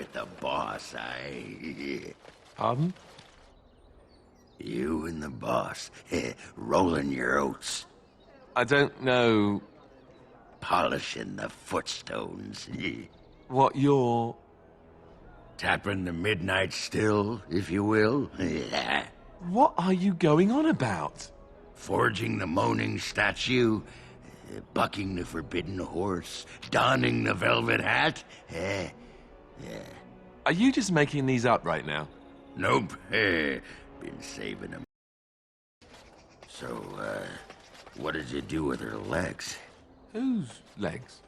with the boss, eh? Pardon? You and the boss, rolling your oats. I don't know Polishing the footstones. what you're... Tapping the midnight still, if you will. What are you going on about? Forging the moaning statue, bucking the forbidden horse, donning the velvet hat. Are you just making these up right now? Nope, been saving them. So, what did you do with her legs? Whose legs?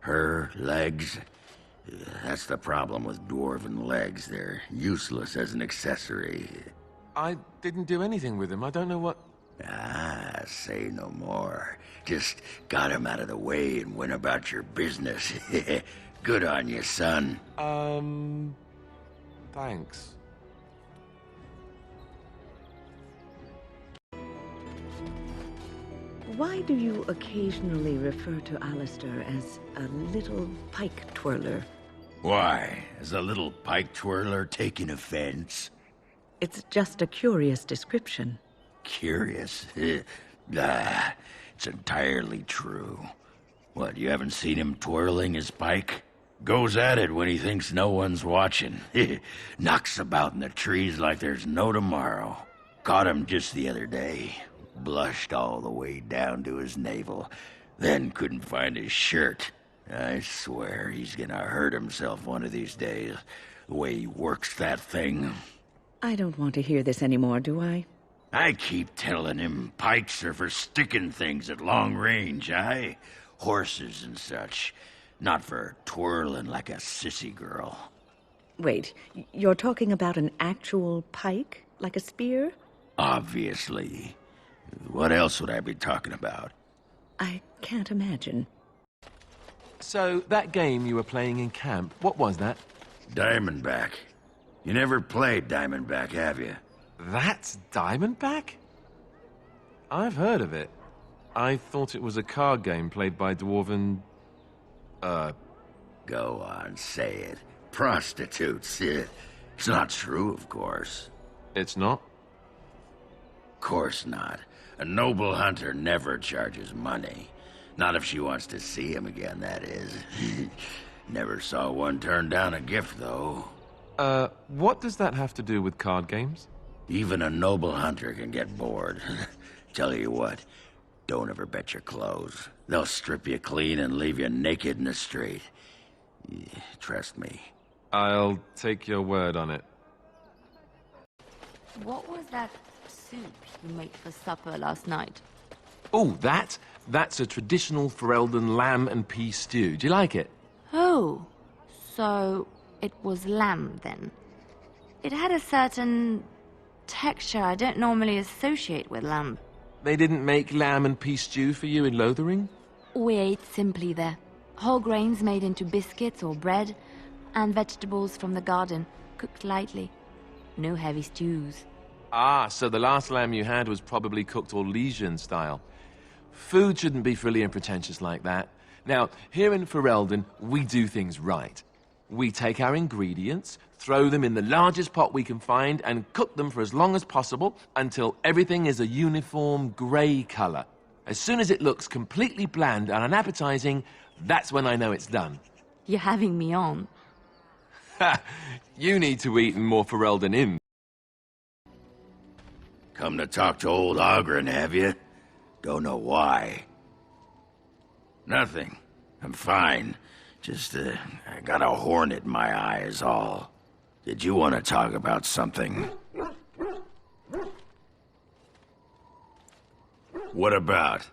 Her legs? That's the problem with dwarven legs. They're useless as an accessory. I didn't do anything with them. I don't know what... Ah, say no more. Just got him out of the way and went about your business. Good on you, son. Thanks. Why do you occasionally refer to Alistair as a little pike twirler? Why? Is a little pike twirler taking offense? It's just a curious description. Curious? It's entirely true. What, you haven't seen him twirling his pike? Goes at it when he thinks no one's watching. Knocks about in the trees like there's no tomorrow. Caught him just the other day. Blushed all the way down to his navel. Then couldn't find his shirt. I swear he's gonna hurt himself one of these days. The way he works that thing. I don't want to hear this anymore, do I? I keep telling him pikes are for sticking things at long range, aye? Horses and such. Not for twirling like a sissy girl. Wait, you're talking about an actual pike? Like a spear? Obviously. What else would I be talking about? I can't imagine. So, that game you were playing in camp, what was that? Diamondback. You never played Diamondback, have you? That's Diamondback? I've heard of it. I thought it was a card game played by dwarven... Go on, say it. Prostitutes. It's not true, of course. It's not? Course not. A noble hunter never charges money. Not if she wants to see him again, that is. Never saw one turn down a gift, though. What does that have to do with card games? Even a noble hunter can get bored. Tell you what, don't ever bet your clothes. They'll strip you clean and leave you naked in the street. Trust me. I'll take your word on it. What was that soup you made for supper last night? Oh, that's a traditional Ferelden lamb and pea stew. Do you like it? Oh, so it was lamb then. It had a certain texture I don't normally associate with lamb. They didn't make lamb and pea stew for you in Lothering? We ate simply there. Whole grains made into biscuits or bread, and vegetables from the garden, cooked lightly. No heavy stews. Ah, so the last lamb you had was probably cooked Orlesian style. Food shouldn't be frilly and pretentious like that. Now, here in Ferelden, we do things right. We take our ingredients, throw them in the largest pot we can find, and cook them for as long as possible until everything is a uniform grey colour. As soon as it looks completely bland and unappetizing, that's when I know it's done. You're having me on. Ha! You need to eat more Ferelden in. Come to talk to old Oghren, have you? Don't know why. Nothing. I'm fine. Just, I got a hornet in my eye is all. Did you want to talk about something? What about?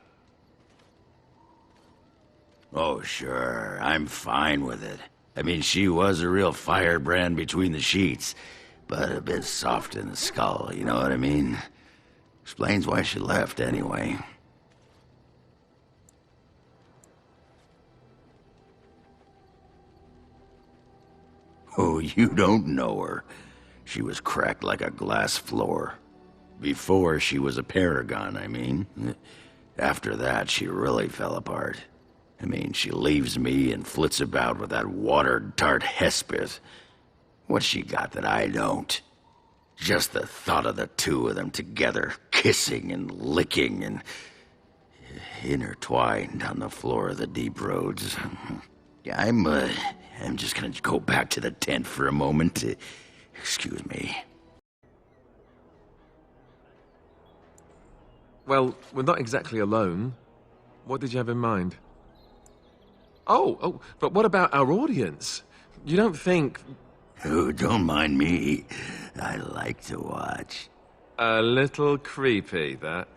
Oh, sure. I'm fine with it. I mean, she was a real firebrand between the sheets, but a bit soft in the skull, you know what I mean? Explains why she left, anyway. Oh, you don't know her. She was cracked like a glass floor. Before she was a paragon, I mean. After that, she really fell apart. I mean, she leaves me and flits about with that water-dart Hespeth. What's she got that I don't? Just the thought of the two of them together, kissing and licking and intertwined on the floor of the deep roads. Yeah, I'm just gonna go back to the tent for a moment. Excuse me. Well, we're not exactly alone. What did you have in mind? Oh, but what about our audience? You don't think... Oh, don't mind me. I like to watch. A little creepy, that.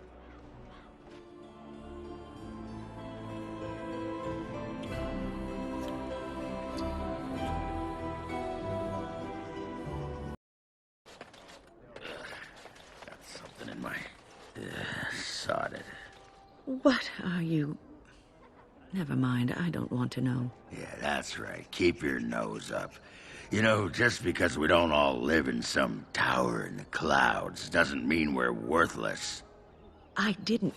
Got something in my... sod it. What are you... Never mind, I don't want to know. Yeah, that's right. Keep your nose up. You know, just because we don't all live in some tower in the clouds doesn't mean we're worthless. I didn't...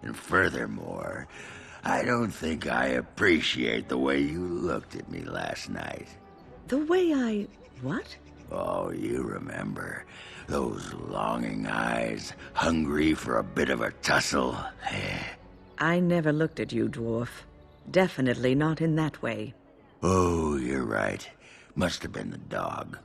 And furthermore, I don't think I appreciate the way you looked at me last night. The way I... What? Oh, you remember. Those longing eyes, hungry for a bit of a tussle. I never looked at you, dwarf. Definitely not in that way. Oh, you're right. Must have been the dog.